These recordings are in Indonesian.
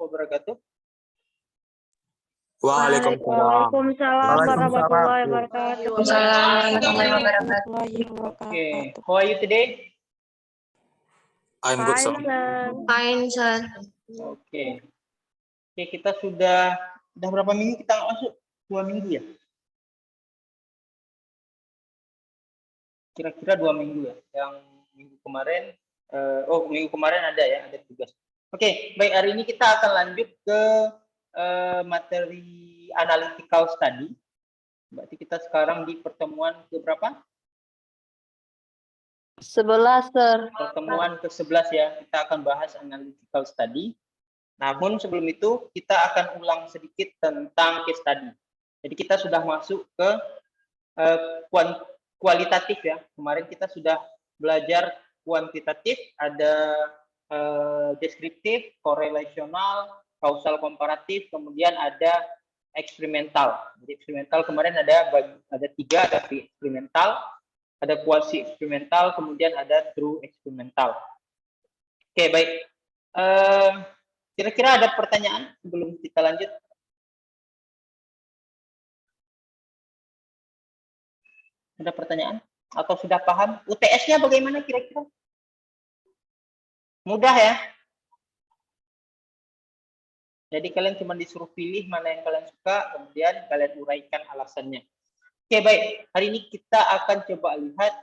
wabarakatuh. Waalaikumsalam warahmatullahi wabarakatuh. Okay, how are you today? I'm good, sir. Fine, sir. Oke, kita sudah berapa minggu kita masuk? 2 minggu ya? Kira-kira 2 minggu ya. Yang minggu kemarin, minggu kemarin ada tugas. Oke, baik, hari ini kita akan lanjut ke materi analytical study. Berarti kita sekarang di pertemuan ke berapa? 11, sir. Pertemuan ke-11 ya. Kita akan bahas analytical study. Namun sebelum itu kita akan ulang sedikit tentang case study. Jadi kita sudah masuk ke kualitatif ya. Kemarin kita sudah belajar kuantitatif, ada deskriptif, korelasional, kausal komparatif, kemudian ada eksperimental. Jadi eksperimental kemarin ada 3, ada pre-eksperimental, ada quasi eksperimental, kemudian ada true eksperimental. Oke, baik. Kira-kira ada pertanyaan sebelum kita lanjut? Ada pertanyaan? Atau sudah paham? UTS-nya bagaimana kira-kira? Mudah ya? Jadi kalian cuma disuruh pilih mana yang kalian suka, kemudian kalian uraikan alasannya. Oke, baik. Hari ini kita akan coba lihat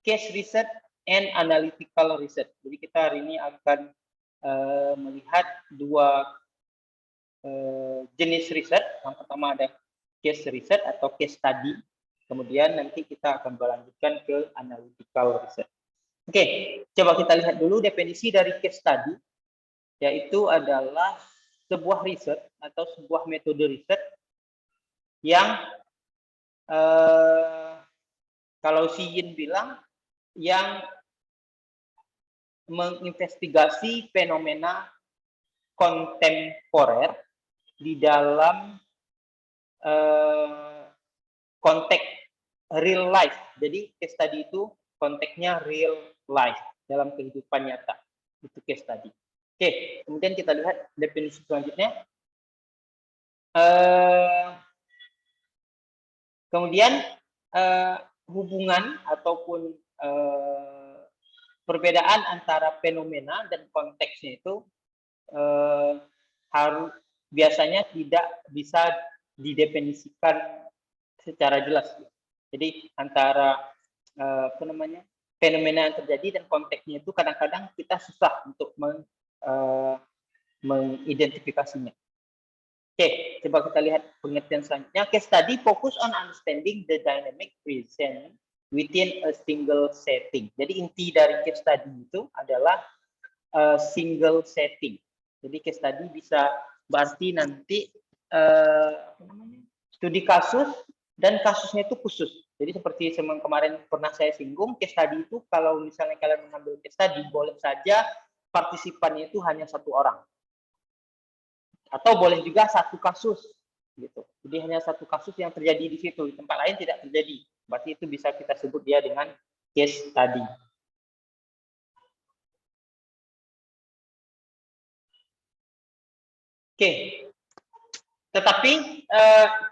case research and analytical research. Jadi kita hari ini akan melihat 2 jenis riset. Yang pertama ada case research atau case study. Kemudian nanti kita akan melanjutkan ke analytical research. Oke, coba kita lihat dulu definisi dari case study. Yaitu adalah sebuah riset atau sebuah metode riset yang kalau si Yin bilang yang menginvestigasi fenomena kontemporer di dalam konteks real life. Jadi case study itu konteksnya real life dalam kehidupan nyata. Itu case study. Oke, kemudian kita lihat definisi selanjutnya. Kemudian hubungan ataupun perbedaan antara fenomena dan konteksnya itu harus biasanya tidak bisa didefinisikan secara jelas. Jadi antara fenomena yang terjadi dan konteksnya itu kadang-kadang kita susah untuk mengidentifikasinya. Oke, coba kita lihat pengertian selanjutnya. Case study focus on understanding the dynamic present within a single setting. Jadi inti dari case study itu adalah single setting. Jadi case study bisa berarti nanti studi kasus dan kasusnya itu khusus. Jadi seperti kemarin pernah saya singgung, case study itu kalau misalnya kalian mengambil case study boleh saja partisipannya itu hanya 1 orang. Atau boleh juga 1 kasus gitu. Jadi hanya 1 kasus yang terjadi di situ, di tempat lain tidak terjadi. Berarti itu bisa kita sebut dia dengan case study. Oke. Tetapi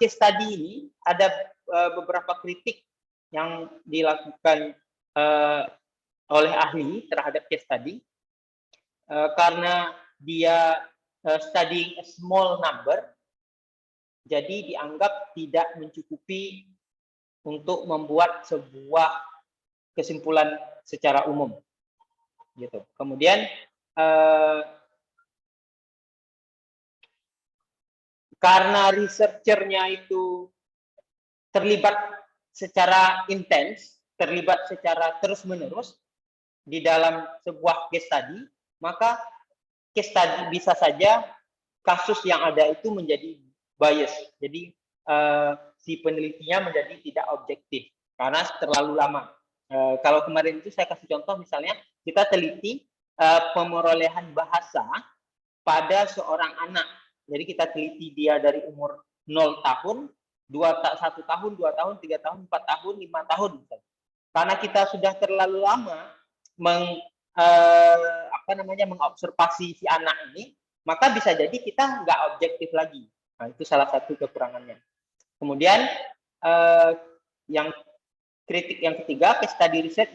case study ini ada beberapa kritik yang dilakukan oleh ahli terhadap case study. Karena dia studying a small number, jadi dianggap tidak mencukupi untuk membuat sebuah kesimpulan secara umum, gitu. Kemudian karena researchernya itu terlibat secara intens, terlibat secara terus-menerus di dalam sebuah case study, maka case study bisa saja kasus yang ada itu menjadi bias. Jadi si penelitinya menjadi tidak objektif karena terlalu lama. Kalau kemarin itu saya kasih contoh misalnya kita teliti pemerolehan bahasa pada seorang anak. Jadi kita teliti dia dari umur 0 tahun, 1 tahun, 2 tahun, 3 tahun, 4 tahun, 5 tahun. Misalnya. Karena kita sudah terlalu lama mengobservasi si anak ini, maka bisa jadi kita nggak objektif lagi. Nah, itu salah satu kekurangannya. Kemudian yang kritik yang ketiga, case study research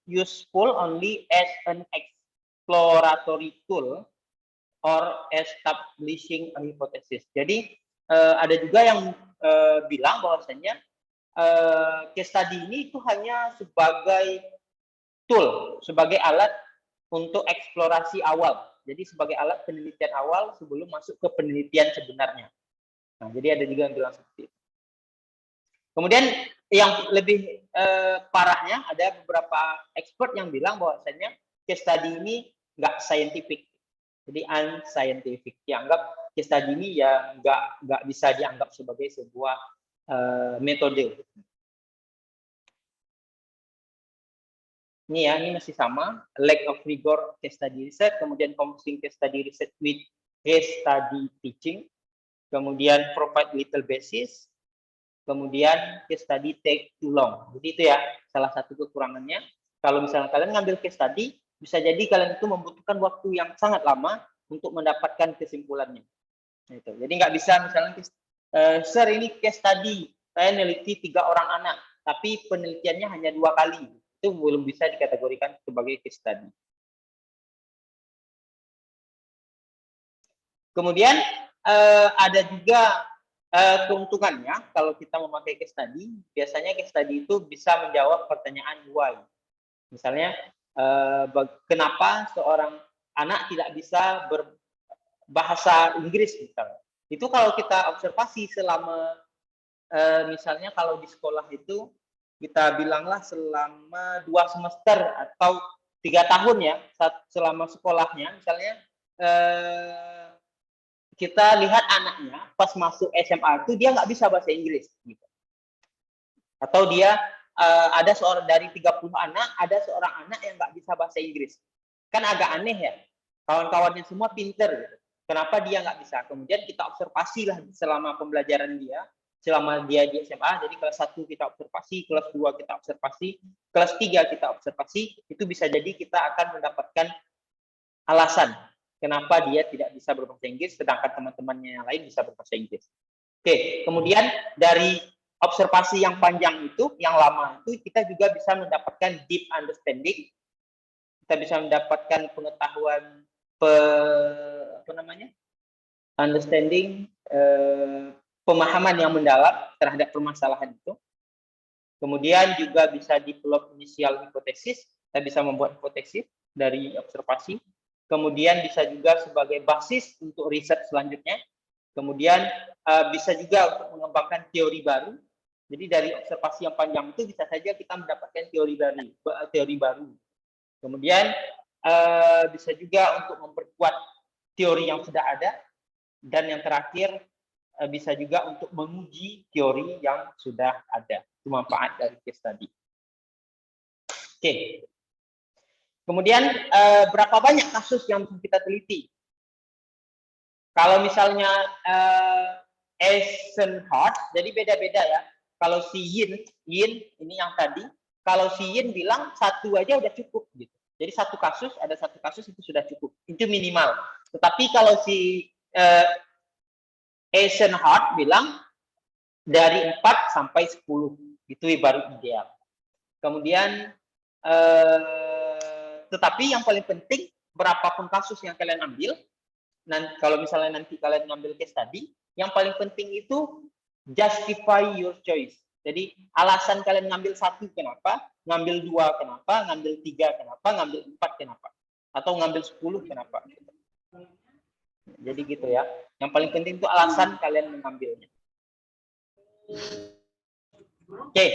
useful only as an exploratory tool or establishing a hypothesis. Jadi ada juga yang bilang bahwasanya case study ini itu hanya sebagai tool, sebagai alat untuk eksplorasi awal. Jadi sebagai alat penelitian awal sebelum masuk ke penelitian sebenarnya. Nah, jadi ada juga yang bilang seperti itu. Kemudian yang lebih parahnya, ada beberapa expert yang bilang bahwasanya case study ini nggak scientific, jadi unscientific. Dianggap case study ini ya nggak bisa dianggap sebagai sebuah metode. Ini ya, ini masih sama, lack of rigor case study research, kemudian confusing case study research with case study teaching, kemudian provide little basis, kemudian case study take too long. Jadi itu ya salah satu kekurangannya. Kalau misalnya kalian ngambil case study, bisa jadi kalian itu membutuhkan waktu yang sangat lama untuk mendapatkan kesimpulannya. Itu. Jadi nggak bisa misalnya, sir ini case study, saya neliti 3 orang anak, tapi penelitiannya hanya 2 kali. Itu belum bisa dikategorikan sebagai case study. Kemudian ada juga keuntungannya kalau kita memakai case study. Biasanya case study itu bisa menjawab pertanyaan why. Misalnya kenapa seorang anak tidak bisa berbahasa Inggris misalnya. Itu kalau kita observasi selama misalnya kalau di sekolah itu kita bilanglah selama 2 semester atau 3 tahun ya, selama sekolahnya misalnya kita lihat anaknya pas masuk SMA itu dia nggak bisa bahasa Inggris gitu. Atau dia ada seorang dari 30 anak, ada seorang anak yang nggak bisa bahasa Inggris. Kan agak aneh ya, kawan-kawannya semua pinter gitu. Kenapa dia nggak bisa? Kemudian kita observasi lah selama pembelajaran dia, selama dia di SMA, jadi kelas 1 kita observasi, kelas 2 kita observasi, kelas 3 kita observasi, itu bisa jadi kita akan mendapatkan alasan kenapa dia tidak bisa berbahasa Inggris, sedangkan teman-temannya yang lain bisa berbahasa Inggris. Oke, kemudian dari observasi yang panjang itu, yang lama itu, kita juga bisa mendapatkan deep understanding, kita bisa mendapatkan pengetahuan, understanding, pemahaman yang mendalam terhadap permasalahan itu. Kemudian juga bisa develop initial hypothesis, kita bisa membuat hipotesis dari observasi. Kemudian bisa juga sebagai basis untuk riset selanjutnya. Kemudian bisa juga untuk mengembangkan teori baru. Jadi dari observasi yang panjang itu bisa saja kita mendapatkan teori baru. Kemudian bisa juga untuk memperkuat teori yang sudah ada. Dan yang terakhir bisa juga untuk menguji teori yang sudah ada. Itu manfaat dari case study. Oke. Kemudian berapa banyak kasus yang kita teliti? Kalau misalnya Eisenhardt, jadi beda-beda ya. Kalau si Yin ini yang tadi, kalau si Yin bilang 1 aja udah cukup gitu. Jadi ada satu kasus itu sudah cukup, itu minimal. Tetapi kalau si Eisenhardt bilang dari 4 sampai 10 itu baru ideal. Kemudian tetapi yang paling penting, berapapun kasus yang kalian ambil, kalau misalnya nanti kalian ngambil case study, yang paling penting itu justify your choice. Jadi alasan kalian ngambil 1 kenapa, ngambil 2 kenapa, ngambil 3 kenapa, ngambil 4 kenapa, atau ngambil 10 kenapa. Jadi gitu ya. Yang paling penting itu alasan kalian mengambilnya. Oke,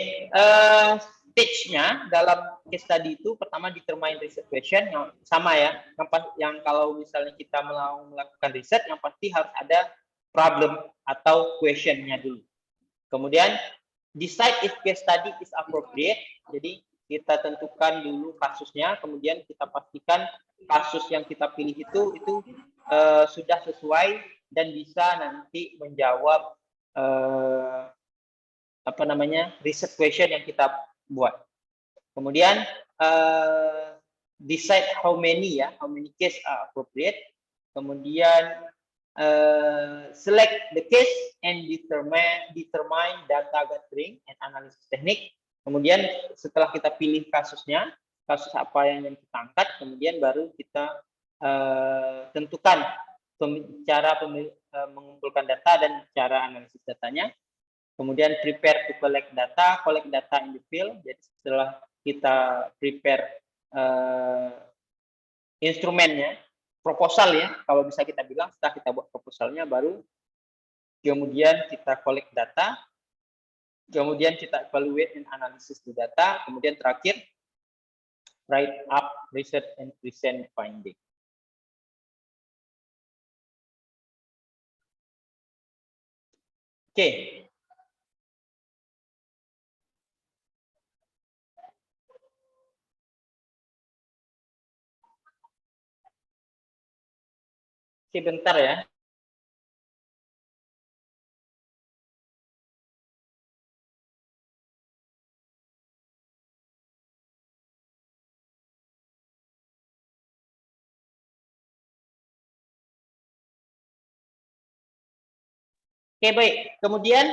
stage-nya dalam case study itu pertama determine research question, yang sama ya, yang kalau misalnya kita mau melakukan riset yang pasti harus ada problem atau question-nya dulu. Kemudian decide if case study is appropriate, jadi kita tentukan dulu kasusnya, kemudian kita pastikan kasus yang kita pilih itu sudah sesuai dan bisa nanti menjawab research question yang kita buat. Kemudian decide how many case are appropriate. Kemudian select the case and determine data gathering and analysis technique. Kemudian setelah kita pilih kasusnya, kasus apa yang kita angkat, kemudian baru kita tentukan cara mengumpulkan data dan cara analisis datanya. Kemudian prepare to collect data in the field. Jadi setelah kita prepare instrumennya, proposal ya, kalau bisa kita bilang setelah kita buat proposalnya, baru kemudian kita collect data, kemudian kita evaluate and analysis the data, kemudian terakhir write up research and present finding. Oke. Sebentar ya. Oke, baik. Kemudian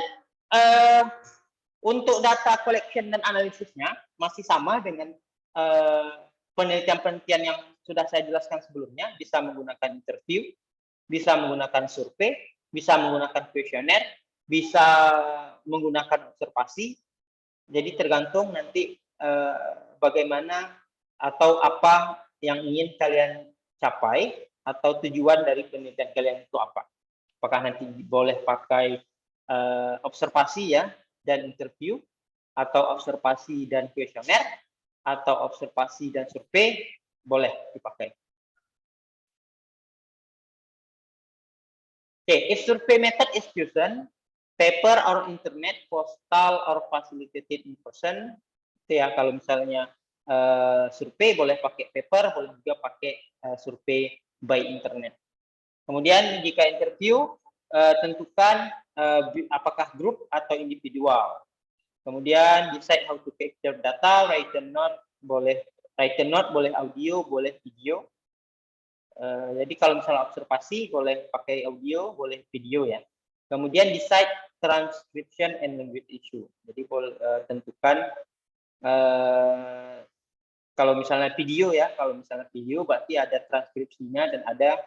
untuk data collection dan analisisnya masih sama dengan penelitian-penelitian yang sudah saya jelaskan sebelumnya. Bisa menggunakan interview, bisa menggunakan survei, bisa menggunakan kuesioner, bisa menggunakan observasi. Jadi tergantung nanti bagaimana atau apa yang ingin kalian capai atau tujuan dari penelitian kalian itu apa. Apakah nanti boleh pakai observasi ya dan interview, atau observasi dan kuesioner, atau observasi dan survei, boleh dipakai. Okay, if survey method is chosen, paper or internet, postal or facilitated in person, itu ya kalau misalnya survei boleh pakai paper, boleh juga pakai survei by internet. Kemudian jika interview, tentukan apakah grup atau individual. Kemudian decide how to capture data, written note boleh audio, boleh video. Jadi kalau misalnya observasi boleh pakai audio, boleh video ya. Kemudian decide transcription and language issue. Jadi tentukan kalau misalnya video ya, berarti ada transkripsinya dan ada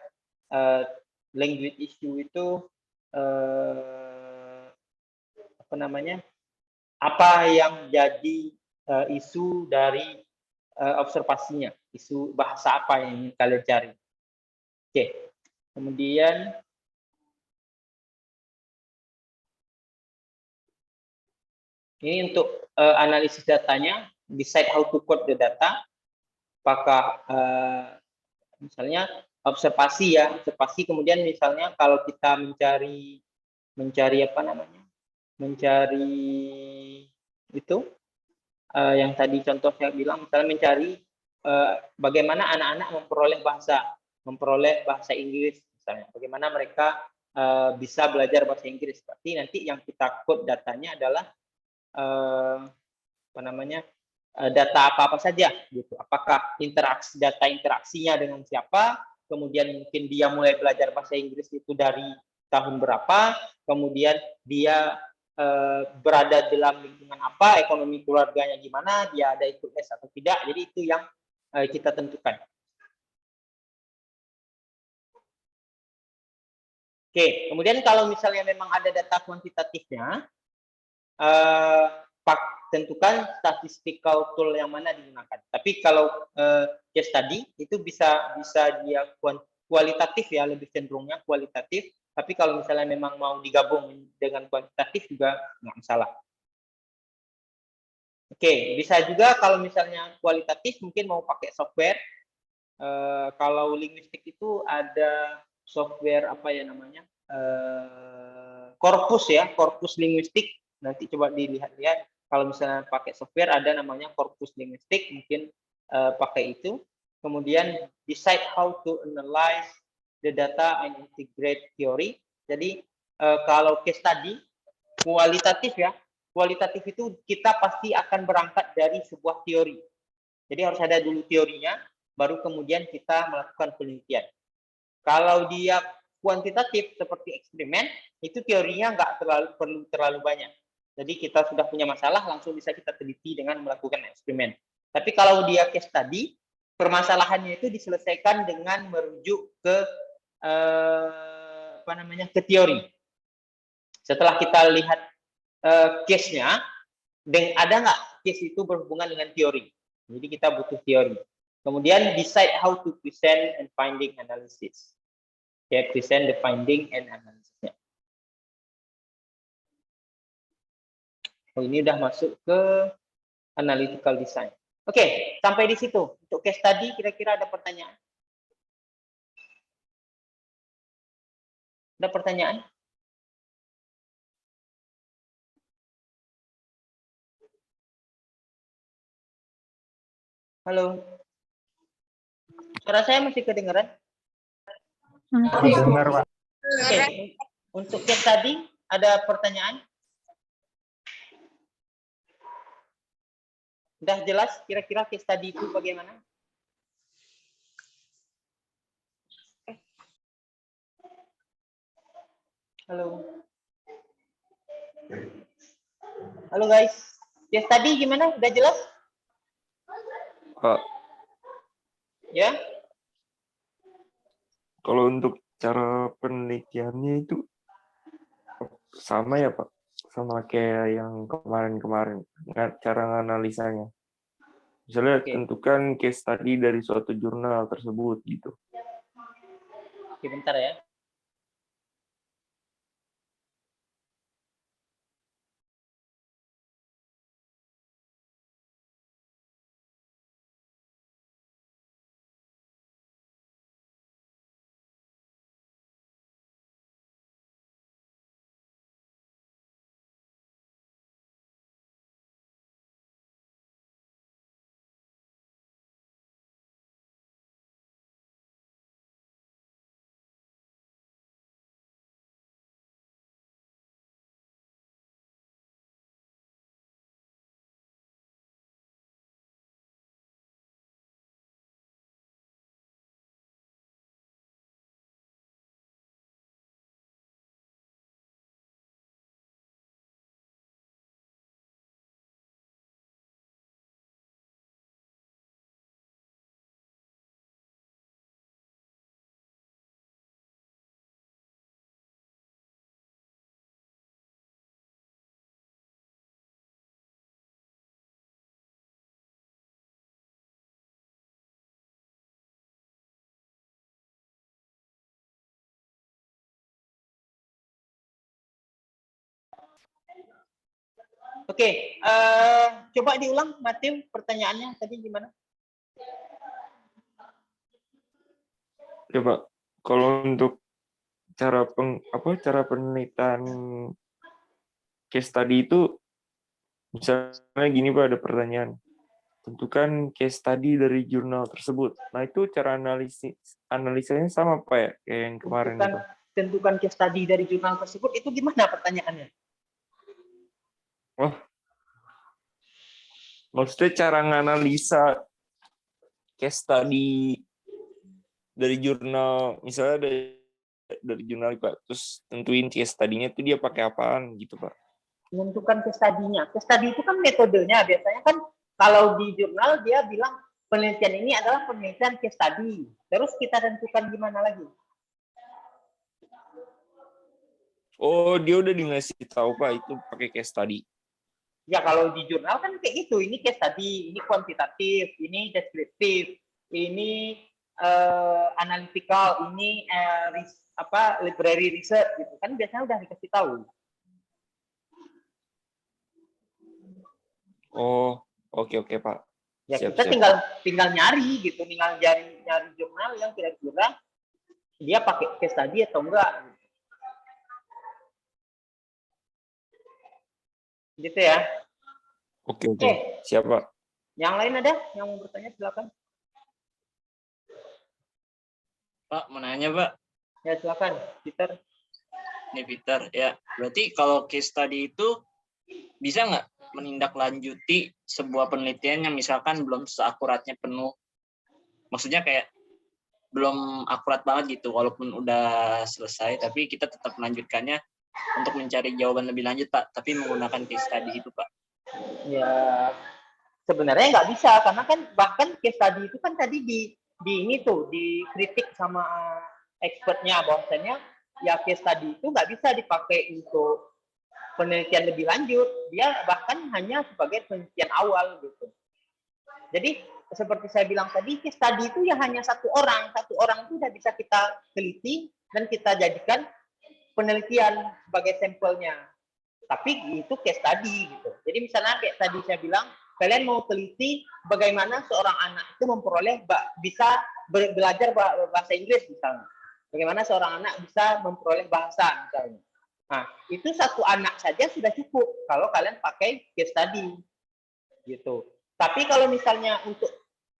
language issue itu apa yang jadi isu dari observasinya, isu bahasa apa yang ingin kalian cari. Oke, kemudian ini untuk analisis datanya, decide how to code the data. Apakah misalnya observasi ya, observasi kemudian misalnya kalau kita mencari itu yang tadi contoh saya bilang, misalnya mencari bagaimana anak-anak memperoleh bahasa Inggris misalnya, bagaimana mereka bisa belajar bahasa Inggris. Berarti nanti yang kita code datanya adalah data apa saja gitu. Apakah data interaksinya dengan siapa, kemudian mungkin dia mulai belajar bahasa Inggris itu dari tahun berapa, kemudian dia berada dalam lingkungan apa, ekonomi keluarganya gimana, dia ada ikut les atau tidak. Jadi itu yang kita tentukan. Oke, kemudian kalau misalnya memang ada data kuantitatifnya, tentukan statistical tool yang mana digunakan. Tapi kalau case tadi itu bisa dia kualitatif ya, lebih cenderungnya kualitatif. Tapi kalau misalnya memang mau digabung dengan kuantitatif juga nggak masalah. Oke, bisa juga kalau misalnya kualitatif mungkin mau pakai software. Kalau linguistik itu ada software apa ya namanya? Corpus linguistik. Nanti coba dilihat-lihat. Kalau misalnya pakai software ada namanya corpus linguistik, mungkin pakai itu. Kemudian decide how to analyze the data and integrate theory. Jadi kalau case tadi kualitatif ya, kualitatif itu kita pasti akan berangkat dari sebuah teori. Jadi harus ada dulu teorinya, baru kemudian kita melakukan penelitian. Kalau dia kuantitatif seperti eksperimen, itu teorinya nggak perlu terlalu banyak. Jadi kita sudah punya masalah, langsung bisa kita teliti dengan melakukan eksperimen. Tapi kalau dia case study, permasalahannya itu diselesaikan dengan merujuk ke ke teori. Setelah kita lihat case-nya, ada nggak case itu berhubungan dengan teori. Jadi kita butuh teori. Kemudian decide how to present and finding analysis. Ya, present the finding and analysis-nya. Oh, ini udah masuk ke analytical design. Oke, sampai di situ. Untuk case study kira-kira ada pertanyaan? Ada pertanyaan? Halo. Suara saya masih kedengaran? Dengar, Pak. Oke. Untuk case study ada pertanyaan? Udah jelas kira-kira case study itu bagaimana? Halo. Halo guys. Case study gimana? Udah jelas? Pak, Ya? kalau untuk cara penelitiannya itu sama ya, Pak? Sama kayak yang kemarin-kemarin, cara menganalisanya. Misalnya tentukan case study dari suatu jurnal tersebut gitu. Oke, bentar ya. Oke, coba diulang, Matthew, pertanyaannya tadi gimana? Coba kalau untuk cara penelitian case study itu, misalnya gini Pak, ada pertanyaan. Tentukan case study dari jurnal tersebut. Nah, itu cara analisanya sama Pak ya, kayak yang kemarin itu. Tentukan case study dari jurnal tersebut, itu gimana pertanyaannya? Oh, maksudnya cara nganalisa case study dari jurnal, misalnya dari jurnal Pak, terus tentuin case study-nya itu dia pakai apaan gitu Pak. Menentukan case study-nya. Case study itu kan metodenya, biasanya kan kalau di jurnal dia bilang penelitian ini adalah penelitian case study. Terus kita tentukan gimana lagi? Oh, dia udah ngasih tahu Pak, itu pakai case study. Ya kalau di jurnal kan kayak gitu, ini case study, ini kuantitatif, ini deskriptif, ini analytical, ini library research gitu kan biasanya udah dikasih tahu. Oh, oke Pak. Ya siap, kita tinggal nyari gitu, tinggal nyari jurnal yang kira-kira dia pakai case study atau enggak. Gitu ya. Oke. Siap Pak. Yang lain ada yang mau bertanya, silakan. Pak, mau nanya Pak. Ya silakan, Peter. Ini Peter, ya. Berarti kalau case study itu bisa nggak menindaklanjuti sebuah penelitian yang misalkan belum seakuratnya penuh maksudnya kayak belum akurat banget gitu, walaupun udah selesai, tapi kita tetap melanjutkannya untuk mencari jawaban lebih lanjut, Pak, tapi menggunakan case study itu, Pak. Ya, sebenarnya nggak bisa, karena kan bahkan case study itu kan tadi di ini tuh dikritik sama expertnya bahwasanya ya case study itu nggak bisa dipakai untuk penelitian lebih lanjut, dia bahkan hanya sebagai penelitian awal gitu. Jadi seperti saya bilang tadi, case study itu ya hanya satu orang itu udah bisa kita teliti dan kita jadikan penelitian sebagai sampelnya. Tapi itu case study gitu. Jadi misalnya kayak tadi saya bilang, kalian mau teliti bagaimana seorang anak itu memperoleh bisa belajar bahasa Inggris misalnya. Bagaimana seorang anak bisa memperoleh bahasa misalnya. Nah, itu satu anak saja sudah cukup kalau kalian pakai case study gitu. Tapi kalau misalnya untuk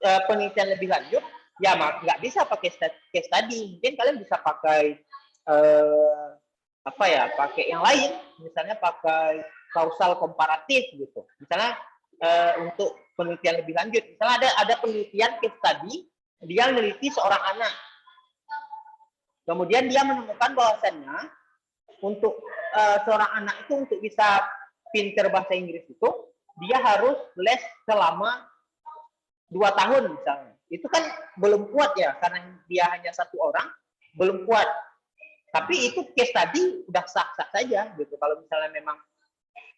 penelitian lebih lanjut, ya nggak bisa pakai case study. Mungkin kalian bisa pakai pakai yang lain, misalnya pakai kausal komparatif gitu. Misalnya untuk penelitian lebih lanjut, misalnya ada penelitian case study, dia meneliti seorang anak. Kemudian dia menemukan bahwasannya untuk seorang anak itu untuk bisa pinter bahasa Inggris itu, dia harus les selama 2 tahun misalnya. Itu kan belum kuat ya, karena dia hanya satu orang, belum kuat. Tapi itu case study udah sah-sah saja gitu. Kalau misalnya memang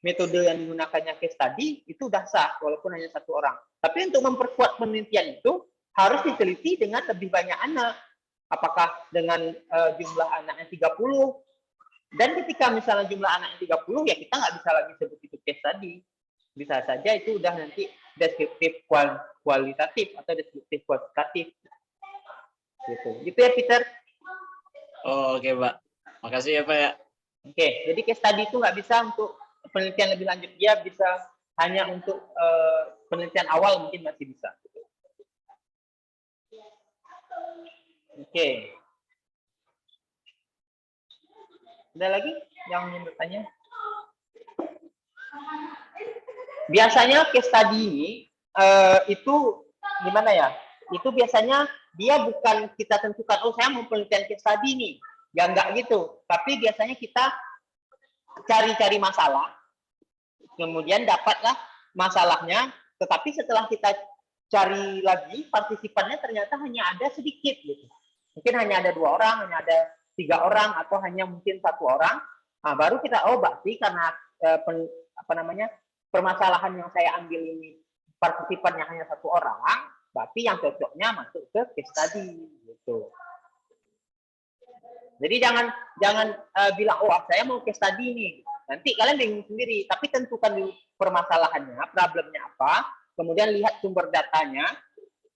metode yang digunakannya case study itu udah sah walaupun hanya satu orang. Tapi untuk memperkuat penelitian itu harus diteliti dengan lebih banyak anak. Apakah dengan jumlah anak yang 30? Dan ketika misalnya jumlah anak yang 30 ya kita nggak bisa lagi sebut itu case study. Bisa saja itu udah nanti deskriptif kualitatif atau deskriptif kuantitatif. Gitu. Gitu ya Peter. Oh, oke, Pak. Makasih ya, Pak ya. Oke, jadi case study itu nggak bisa untuk penelitian lebih lanjut, dia bisa hanya untuk penelitian awal mungkin masih bisa. Oke. Ada lagi yang ingin bertanya? Biasanya case study ini itu gimana ya? Itu biasanya dia bukan kita tentukan, oh saya mau penelitian case study nih. Ya enggak gitu. Tapi biasanya kita cari-cari masalah, kemudian dapatlah masalahnya, tetapi setelah kita cari lagi, partisipannya ternyata hanya ada sedikit gitu. Mungkin hanya ada 2 orang, hanya ada 3 orang, atau hanya mungkin 1 orang. Nah, baru kita, oh berarti karena permasalahan yang saya ambil ini partisipannya hanya 1 orang, berarti yang cocoknya masuk ke case study gitu. Jadi jangan bilang, oh saya mau case study nih. Nanti kalian bingung sendiri, tapi tentukan dulu permasalahannya, problemnya apa, kemudian lihat sumber datanya.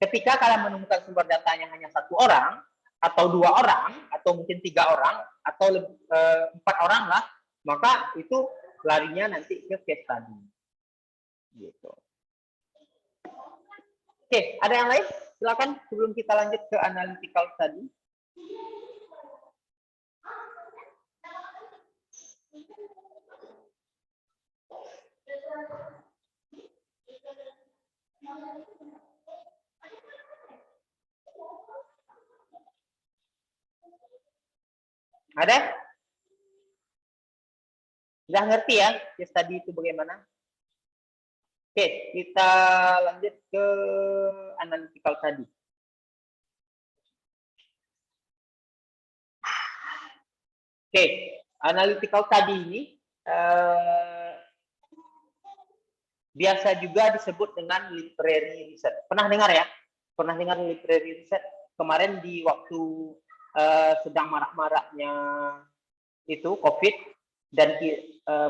Ketika kalian menemukan sumber datanya hanya 1 orang, atau 2 orang, atau mungkin 3 orang, atau 4 orang lah, maka itu larinya nanti ke case study. Gitu. Oke, ada yang lain? Silakan sebelum kita lanjut ke analytical study. Ada? Sudah ngerti ya case study itu bagaimana? Oke, kita lanjut ke analytical study. Oke, analytical study ini biasa juga disebut dengan literary research. Pernah dengar ya? Pernah dengar literary research? Kemarin di waktu sedang marak-maraknya itu COVID dan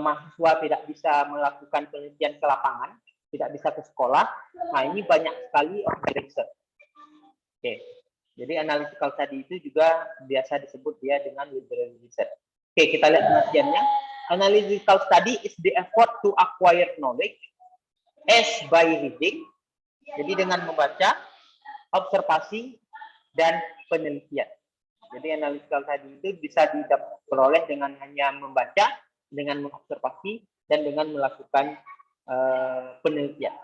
mahasiswa tidak bisa melakukan penelitian ke lapangan, tidak bisa ke sekolah. Nah, ini banyak sekali research. Oke. Jadi analytical study itu juga biasa disebut dia dengan literary research. Oke, kita lihat pengertiannya. Analytical study is the effort to acquire knowledge as by reading. Jadi dengan membaca, observasi, dan penelitian. Jadi analytical study itu bisa diperoleh dengan hanya membaca, dengan mengobservasi, dan dengan melakukan penelitian.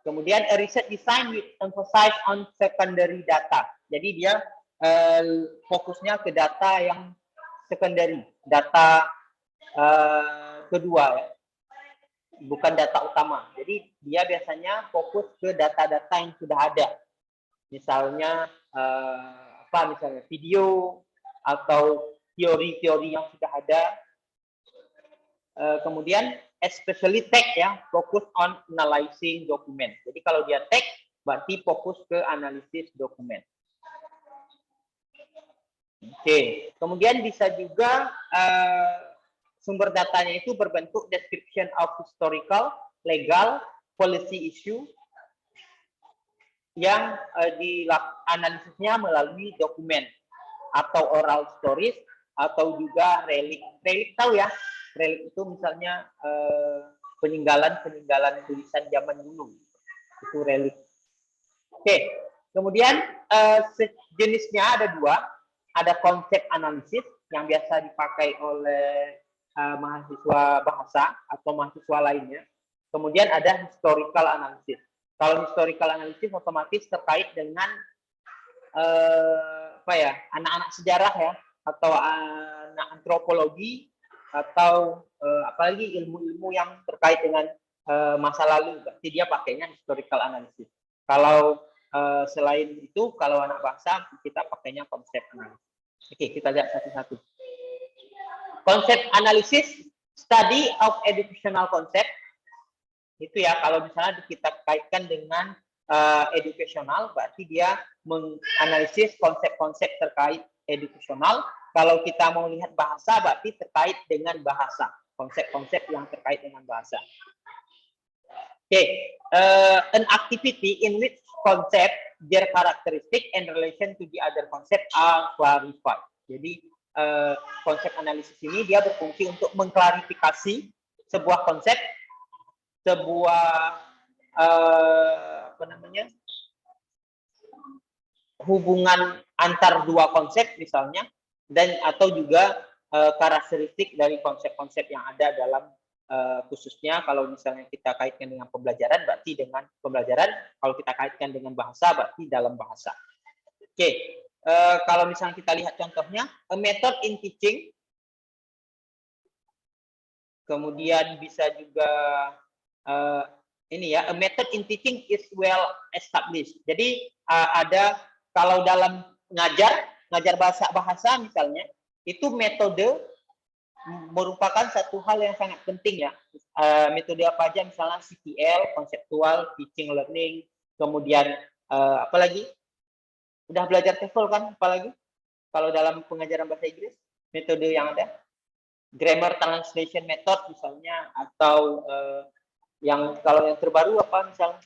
Kemudian a research design with emphasis on secondary data. Jadi dia fokusnya ke data yang secondary, data kedua ya, bukan data utama. Jadi dia biasanya fokus ke data-data yang sudah ada. Misalnya misalnya video atau teori-teori yang sudah ada. Kemudian especially text ya, fokus on analyzing dokumen. Jadi kalau dia text berarti fokus ke analisis dokumen. Oke, kemudian bisa juga sumber datanya itu berbentuk description of historical, legal, policy issue yang analisisnya melalui dokumen atau oral stories atau juga relik. Relik tahu ya? Relik itu misalnya peninggalan tulisan zaman dulu. Itu relik. Oke, kemudian jenisnya ada dua. Ada konsep analisis yang biasa dipakai oleh mahasiswa bahasa atau mahasiswa lainnya. Kemudian ada historical analysis. Kalau historical analysis otomatis terkait dengan anak-anak sejarah ya, atau anak antropologi, atau apalagi ilmu-ilmu yang terkait dengan masa lalu. Berarti dia pakainya historical analysis. Kalau selain itu, kalau anak bahasa kita pakainya konsep analisis. Oke, kita lihat satu-satu. Konsep analisis, study of educational concept. Itu ya, kalau misalnya kita kaitkan dengan educational, berarti dia menganalisis konsep-konsep terkait educational. Kalau kita mau lihat bahasa, berarti terkait dengan bahasa. Konsep-konsep yang terkait dengan bahasa. Oke, an activity in which concept, their characteristic and relation to the other concept are clarified. Jadi konsep analisis ini dia berfungsi untuk mengklarifikasi sebuah konsep, sebuah hubungan antar dua konsep misalnya, dan atau juga karakteristik dari konsep-konsep yang ada dalam khususnya kalau misalnya kita kaitkan dengan pembelajaran, berarti dengan pembelajaran. Kalau kita kaitkan dengan bahasa, berarti dalam bahasa. Oke, kalau misalnya kita lihat contohnya, a method in teaching. Kemudian bisa juga a method in teaching is well established. Jadi ada kalau dalam ngajar bahasa misalnya, itu metode merupakan satu hal yang sangat penting ya. Metode apa aja, misalnya CTL, conceptual teaching learning, kemudian apalagi udah belajar TOEFL kan, apalagi kalau dalam pengajaran bahasa Inggris metode yang ada grammar translation method misalnya, atau kalau yang terbaru apa misalnya,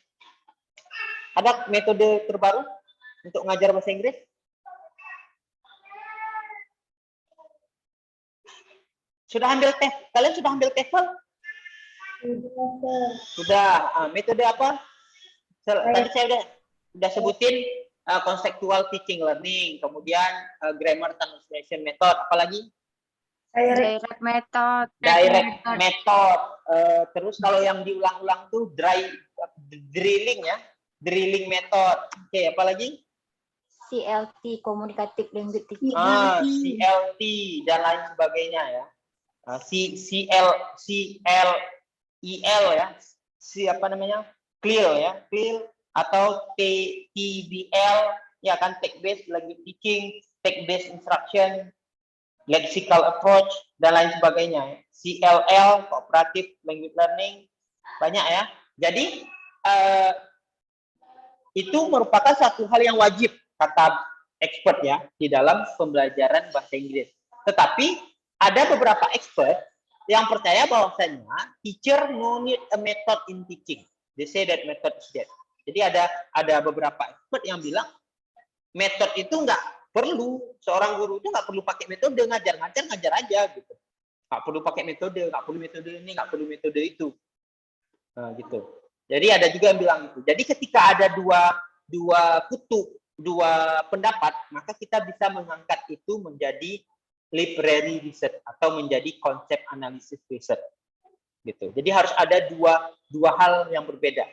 ada metode terbaru untuk ngajar bahasa Inggris. Kalian sudah ambil TOEFL? Sudah. Metode apa? Tadi saya udah sebutin conceptual teaching learning, kemudian grammar translation method, apalagi? Direct method. Terus kalau yang diulang-ulang tuh drilling ya, drilling method. Oke, apalagi? CLT, communicative language teaching. CLT dan lain sebagainya ya. CLEL ya, CLEL ya, CLEL atau TBL ya kan, text based language teaching, text based instruction, lexical approach dan lain sebagainya ya. CLL, cooperative language learning, banyak ya. Jadi itu merupakan satu hal yang wajib kata expert ya di dalam pembelajaran bahasa Inggris. Tetapi ada beberapa expert yang percaya bahwasanya teacher no need a method in teaching. They say that method is dead. Jadi ada beberapa expert yang bilang metode itu nggak perlu, seorang guru itu nggak perlu pakai metode, ngajar aja gitu. Nggak perlu pakai metode, nggak perlu metode ini, nggak perlu metode itu. Nah, gitu. Jadi ada juga yang bilang itu. Jadi ketika ada dua pendapat, maka kita bisa mengangkat itu menjadi library research atau menjadi konsep analisis research gitu. Jadi harus ada dua hal yang berbeda.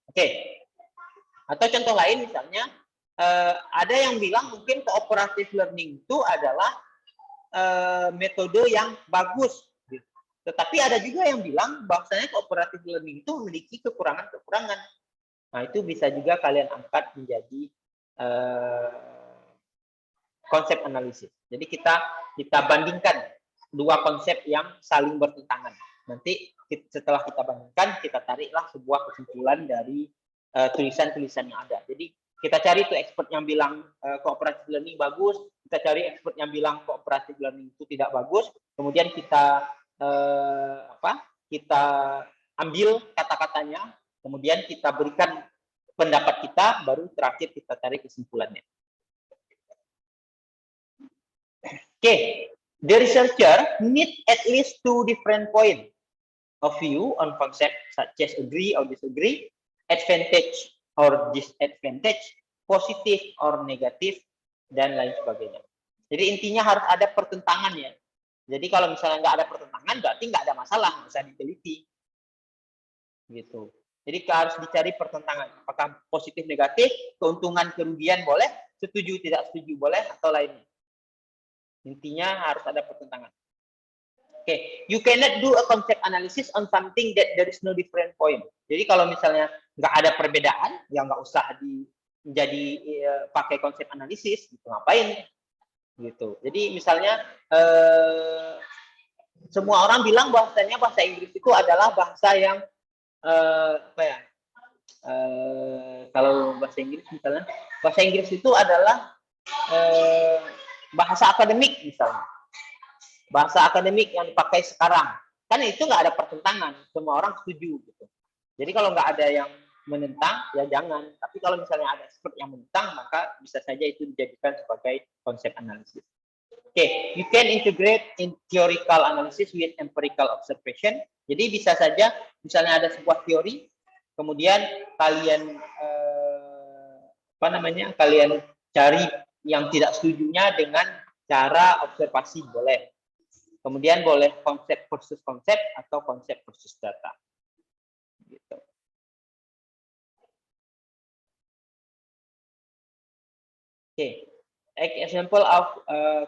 Oke. Atau contoh lain misalnya, ada yang bilang mungkin cooperative learning itu adalah metode yang bagus. Gitu. Tetapi ada juga yang bilang bahwasanya cooperative learning itu memiliki kekurangan-kekurangan. Nah, itu bisa juga kalian angkat menjadi konsep analisis. Jadi kita bandingkan dua konsep yang saling bertentangan. Nanti setelah kita bandingkan, kita tariklah sebuah kesimpulan dari tulisan-tulisan yang ada. Jadi kita cari tuh expert yang bilang cooperative learning bagus, kita cari expert yang bilang cooperative learning itu tidak bagus, kemudian kita kita ambil kata-katanya, kemudian kita berikan pendapat kita, baru terakhir kita tarik kesimpulannya. Okay, the researcher need at least 2 different points of view on concept such as agree or disagree, advantage or disadvantage, positif or negatif, dan lain sebagainya. Jadi intinya harus ada pertentangannya. Jadi kalau misalnya nggak ada pertentangan, berarti nggak ada masalah, nggak usah diteliti. Gitu. Jadi harus dicari pertentangan. Apakah positif, negatif, keuntungan, kerugian boleh, setuju, tidak setuju boleh, atau lainnya. Intinya harus ada pertentangan. Okay. You cannot do a concept analysis on something that there is no different point. Jadi kalau misalnya nggak ada perbedaan, ya nggak usah pakai konsep analisis. Gitu. Ngapain? Gitu. Jadi misalnya semua orang bilang bahwasanya bahasa Inggris itu adalah bahasa yang kalau bahasa Inggris misalnya, bahasa Inggris itu adalah bahasa akademik misalnya. Bahasa akademik yang dipakai sekarang. Kan itu nggak ada pertentangan. Semua orang setuju. Gitu. Jadi kalau nggak ada yang menentang, ya jangan. Tapi kalau misalnya ada expert yang menentang, maka bisa saja itu dijadikan sebagai konsep analisis. Okay, you can integrate in theoretical analysis with empirical observation. Jadi bisa saja, misalnya ada sebuah teori, kemudian kalian kalian cari yang tidak setujunya dengan cara observasi boleh. Kemudian boleh konsep versus konsep atau konsep versus data. Gitu. Okay. Example of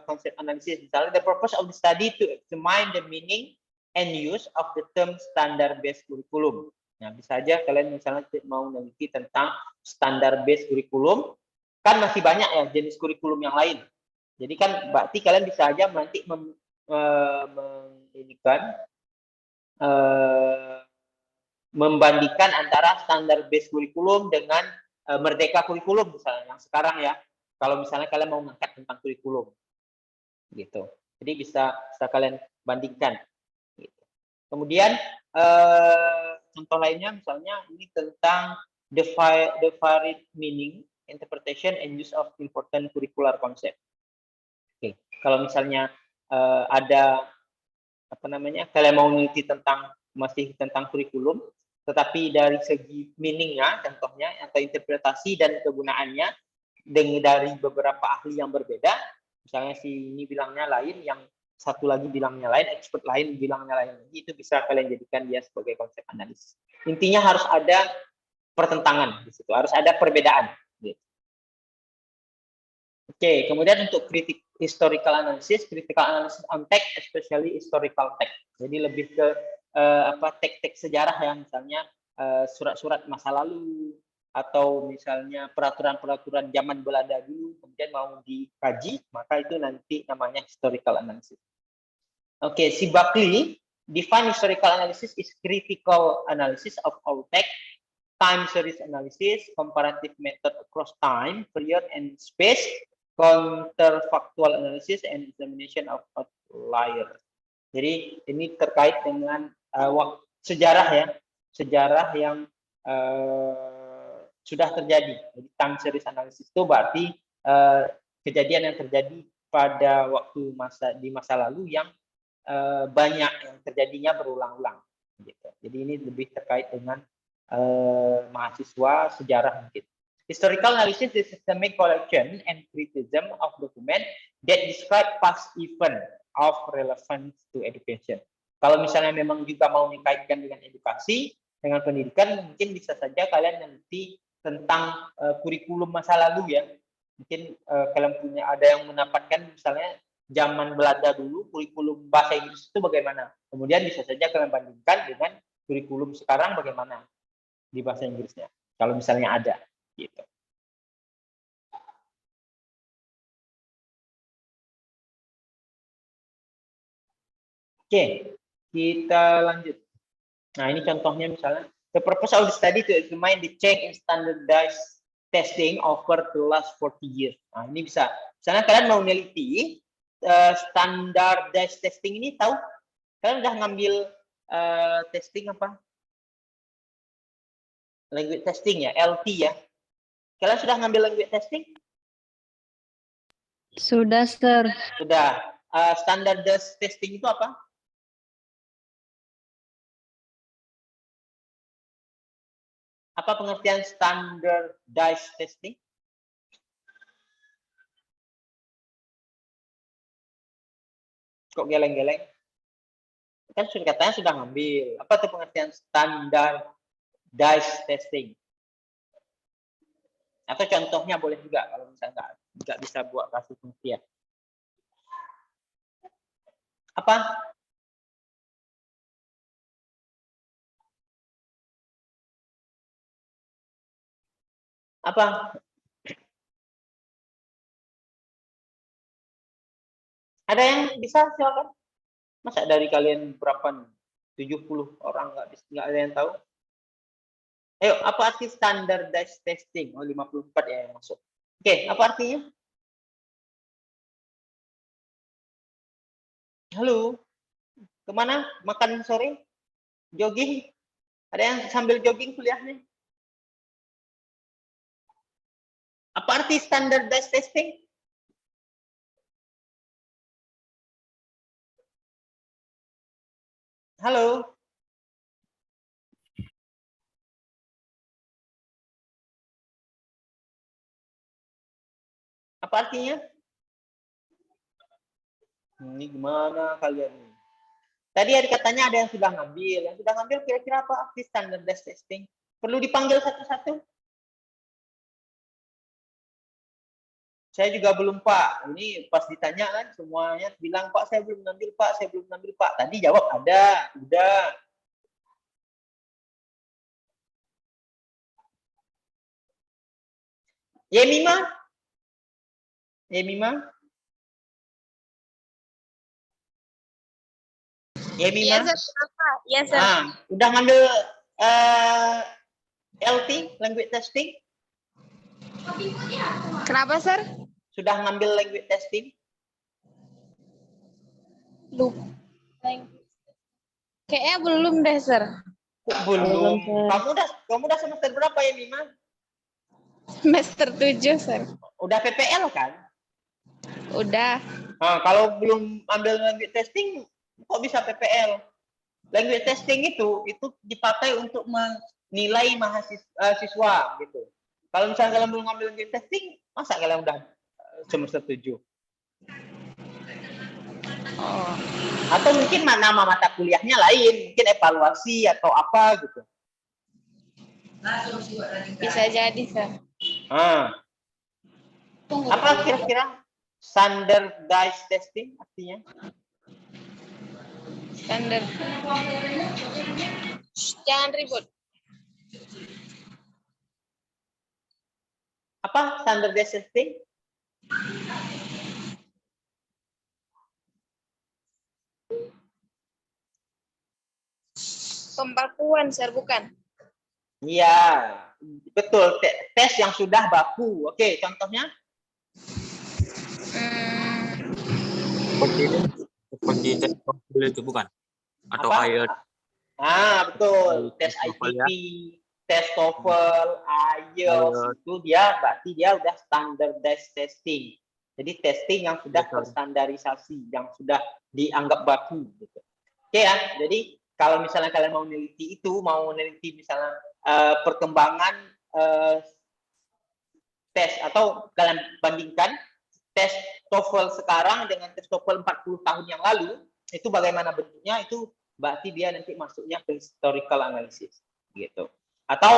concept analysis. Misalnya, the purpose of the study to examine the meaning and use of the term standard-based curriculum. Nah, bisa aja kalian misalnya mau meneliti tentang standard-based curriculum, kan masih banyak ya jenis kurikulum yang lain. Jadi kan berarti kalian bisa aja nanti membandingkan antara standard-based curriculum dengan merdeka kurikulum misalnya yang sekarang ya. Kalau misalnya kalian mau mengangkat tentang kurikulum, gitu. Jadi bisa kalian bandingkan. Gitu. Kemudian contoh lainnya misalnya ini tentang the varied meaning, interpretation, and use of important curricular concept. Oke. Kalau misalnya ada kalian mau meneliti masih tentang kurikulum, tetapi dari segi meaningnya, contohnya atau interpretasi dan kegunaannya dari beberapa ahli yang berbeda, misalnya si ini bilangnya lain, yang satu lagi bilangnya lain, expert lain bilangnya lain lagi, itu bisa kalian jadikan dia sebagai konsep analisis. Intinya harus ada pertentangan di situ, harus ada perbedaan. Gitu. Oke, kemudian untuk historical analysis on text, especially historical text. Jadi lebih ke teks-teks sejarah ya, misalnya surat-surat masa lalu, atau misalnya peraturan-peraturan zaman Belanda dulu, kemudian mau dikaji, maka itu nanti namanya historical analysis. Oke, si Buckley define historical analysis is critical analysis of all text, time series analysis, comparative method across time, period, and space, counterfactual analysis, and examination of outlier. Jadi ini terkait dengan sejarah ya, sejarah yang sudah terjadi. Jadi time series analysis itu berarti kejadian yang terjadi pada waktu di masa lalu yang banyak yang terjadinya berulang-ulang. Gitu. Jadi ini lebih terkait dengan mahasiswa sejarah mungkin. Historical analysis is systemic collection and criticism of document that describe past event of relevance to education. Kalau misalnya memang juga mau dikaitkan dengan edukasi, dengan pendidikan, mungkin bisa saja kalian nanti tentang kurikulum masa lalu ya. Mungkin kalian punya ada yang mendapatkan misalnya zaman Belanda dulu kurikulum bahasa Inggris itu bagaimana. Kemudian bisa saja kalian bandingkan dengan kurikulum sekarang bagaimana di bahasa Inggrisnya. Kalau misalnya ada gitu. Oke, kita lanjut. Nah, ini contohnya misalnya, the purpose of the study to examine the change in standardized testing over the last 40 years. Nah, ini bisa. Misalnya kalian mau meneliti standardized testing ini, tahu? Kalian udah ngambil testing apa? Language testing ya, LT ya. Kalian sudah ngambil language testing? Sudah, Sir. Sudah. Standardized testing itu apa? Apa pengertian standardized testing? Kok geleng-geleng? Kan sudah katanya sudah ngambil. Apa tuh pengertian standardized testing? Atau contohnya boleh juga kalau misalnya nggak bisa buat kasih pengertian. Apa? Apa? Ada yang bisa silakan? Masa dari kalian berapa nih? 70 orang nggak ada yang tahu? Ayo, apa arti standardized testing? Oh, 54 ya yang masuk. Oke, apa artinya? Halo, kemana? Makan sore? Jogging? Ada yang sambil jogging kuliahnya? Apa arti standardized testing? Halo? Apa artinya? Ini gimana kalian nih? Tadi ada katanya ada yang sudah ngambil. Yang sudah ngambil kira-kira apa arti standardized testing? Perlu dipanggil satu-satu? Saya juga belum, Pak. Ini pas ditanya kan semuanya bilang, Pak, saya belum ngambil, Pak, saya belum ngambil, Pak. Tadi jawab ada, udah. Yemima? Yemima? Yemima? Iya, Sir. Iya, Sir. Udah ngambil LT, language testing? Kenapa, Sir? Sudah ngambil language testing? Lupa. Kayaknya belum deh, Sir. Belum. Kamu udah semester berapa ya, Mima? Semester 7, Sir. Udah PPL kan? Udah. Nah, kalau belum ambil language testing, kok bisa PPL? Language testing itu dipakai untuk menilai mahasiswa gitu. Kalau misalnya kalian belum ngambil language testing, masa kalian udah semester 7? Oh. Atau mungkin nama mata kuliahnya lain, mungkin evaluasi atau apa gitu. Bisa jadi, Sir. Apa kira-kira standardized testing artinya? Standar. Jangan ribut. Apa standardized testing? Pembakuan, Sir, bukan? Iya, betul. Tes yang sudah baku. Oke, contohnya? Seperti tes TOEFL itu bukan? Atau Apa? IELTS? Betul. Tes ITP, tes TOEFL, IELTS itu berarti dia udah standardized testing. Jadi testing yang sudah terstandarisasi, yang sudah dianggap baku gitu. Oke ya, jadi kalau misalnya kalian mau meneliti misalnya perkembangan tes atau kalian bandingkan tes TOEFL sekarang dengan tes TOEFL 40 tahun yang lalu, itu bagaimana bentuknya, itu berarti dia nanti masuknya ke historical analysis. gitu. Atau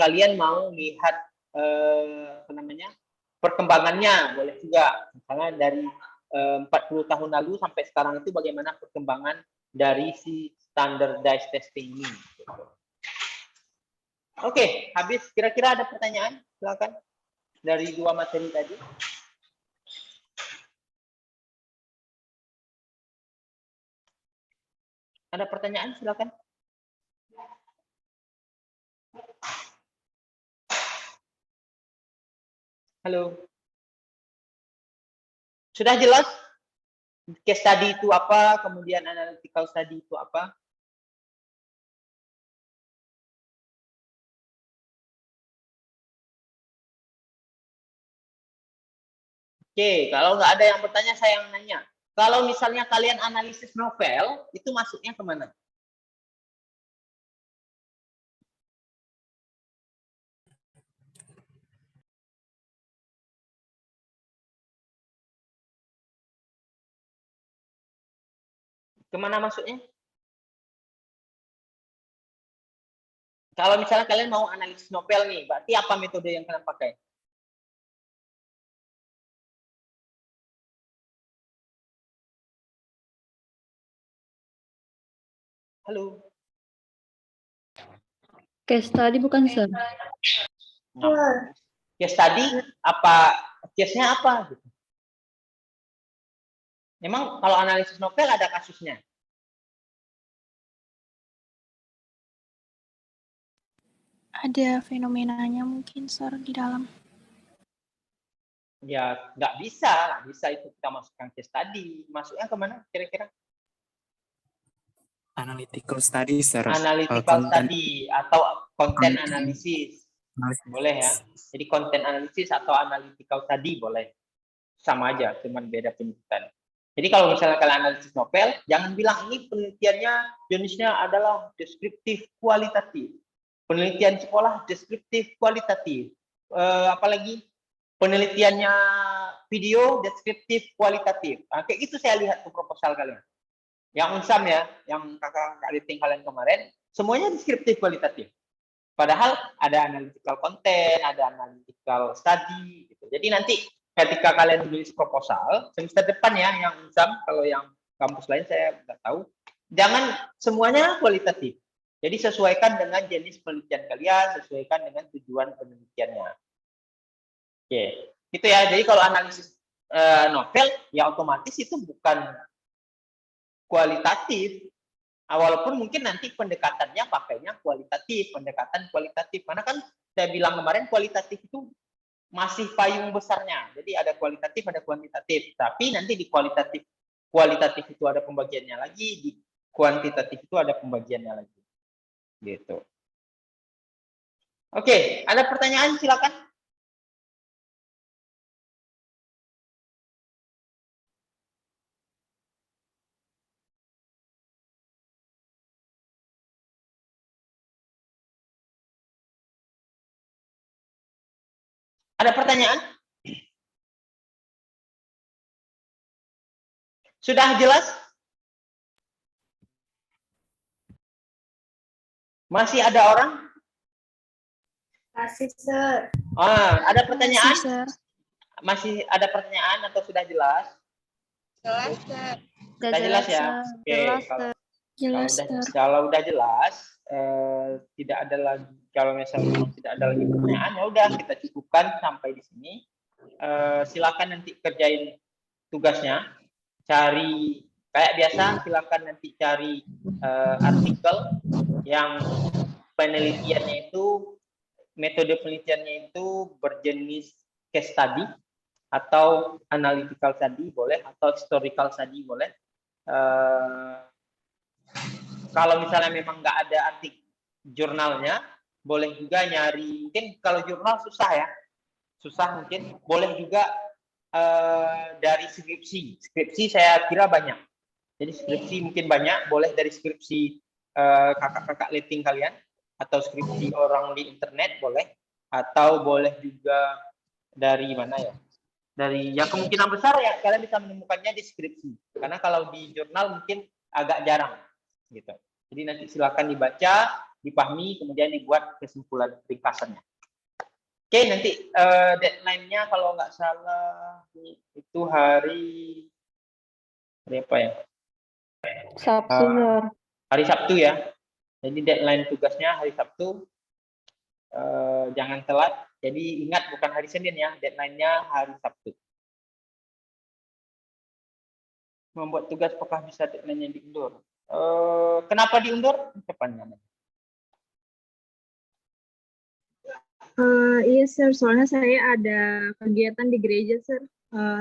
kalian mau lihat apa namanya perkembangannya, boleh juga. Misalnya dari 40 tahun lalu sampai sekarang itu bagaimana perkembangan dari si standardized testing ini. Gitu. Oke, habis. Kira-kira ada pertanyaan? Silakan dari dua materi tadi. Ada pertanyaan? Silakan. Halo. Sudah jelas case study itu apa, kemudian analytical study itu apa? Oke, kalau nggak ada yang bertanya, saya yang nanya. Kalau misalnya kalian analisis novel, itu masuknya kemana? Kemana masuknya? Kalau misalnya kalian mau analisis novel nih, berarti apa metode yang kalian pakai? Halo. Case study bukan, Sir? Nah, case study apa? Case-nya apa? Memang kalau analisis novel ada kasusnya. Ada fenomenanya mungkin, Sir, di dalam. Ya, nggak bisa itu kita masukkan case study. Masuknya kemana kira-kira? Analytical study, sir. Analytical study atau content analysis. Boleh ya. Jadi content analysis atau analytical study boleh. Sama aja, cuman beda penyebutan. Jadi kalau misalnya kalian analisis novel, jangan bilang ini penelitiannya jenisnya adalah deskriptif kualitatif. Penelitian sekolah deskriptif kualitatif. Apalagi penelitiannya video deskriptif kualitatif. Nah, kayak gitu saya lihat ke proposal kalian. Yang unsam ya, yang kakak rating kalian kemarin, semuanya deskriptif kualitatif. Padahal ada analytical content, ada analytical study. Gitu. Jadi nanti ketika kalian tulis proposal, semester depan ya, yang unsam, kalau yang kampus lain saya nggak tahu, jangan semuanya kualitatif. Jadi sesuaikan dengan jenis penelitian kalian, sesuaikan dengan tujuan penelitiannya. Oke, gitu ya. Jadi kalau analisis novel, ya otomatis itu bukan kualitatif. Walaupun mungkin nanti pendekatannya pakainya kualitatif, pendekatan kualitatif. Karena kan saya bilang kemarin kualitatif itu masih payung besarnya. Jadi ada kualitatif, ada kuantitatif. Tapi nanti di kualitatif itu ada pembagiannya lagi, di kuantitatif itu ada pembagiannya lagi. Gitu. Oke, ada pertanyaan silakan. Ada pertanyaan? Sudah jelas? Masih ada orang? Masih, Sir. Ada pertanyaan? Masih, Sir. Masih ada pertanyaan atau sudah jelas? Jelas, Sir. Sudah jelas ya? Oke, Jelas, Sir. kalau udah jelas, tidak ada lagi, kalau misalnya tidak ada lagi pertanyaan, ya udah kita cukupkan sampai di sini. Silakan nanti kerjain tugasnya, cari kayak biasa, silakan nanti cari artikel yang penelitiannya itu, metode penelitiannya itu berjenis case study atau analytical study boleh, atau historical study boleh. Kalau misalnya memang nggak ada artikel jurnalnya, boleh juga nyari, mungkin kalau jurnal susah ya, susah mungkin, boleh juga dari skripsi. Skripsi saya kira banyak. Jadi skripsi mungkin banyak, boleh dari skripsi kakak-kakak letting kalian, atau skripsi orang di internet boleh, atau boleh juga dari mana ya? Dari yang kemungkinan besar ya kalian bisa menemukannya di skripsi. Karena kalau di jurnal mungkin agak jarang gitu. Jadi nanti silakan dibaca, dipahami, kemudian dibuat kesimpulan ringkasannya. Oke, nanti deadline-nya kalau nggak salah itu hari apa ya? Sabtu, Sir. Hari Sabtu ya. Jadi deadline tugasnya hari Sabtu. Jangan telat. Jadi ingat bukan hari Senin ya, deadline-nya hari Sabtu. Membuat tugas apakah bisa deadline-nya diundur? Kenapa diundur? Pertanyaannya. Iya, Sir. Soalnya saya ada kegiatan di gereja, Sir.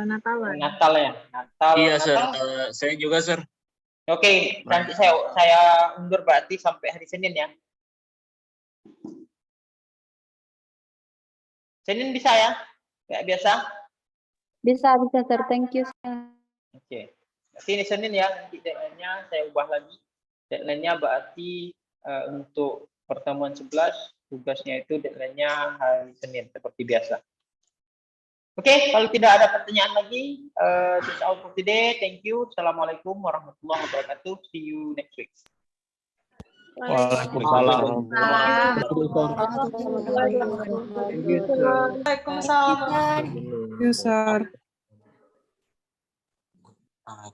Natalan. Natal ya, Natal. Iya, Sir. Natal. Saya juga, Sir. Oke, nanti saya undur berarti sampai hari Senin ya. Senin bisa ya? Kayak biasa? Bisa, Sir. Thank you, Sir. Oke. Berarti ini Senin ya, nanti deadline-nya saya ubah lagi. Deadline-nya berarti untuk pertemuan 11, tugasnya itu deadline-nya hari Senin, seperti biasa. Oke, kalau tidak ada pertanyaan lagi, that's all for today. Thank you. Assalamualaikum warahmatullahi wabarakatuh. See you next week. Waalaikumsalam. Waalaikumsalam. Ah,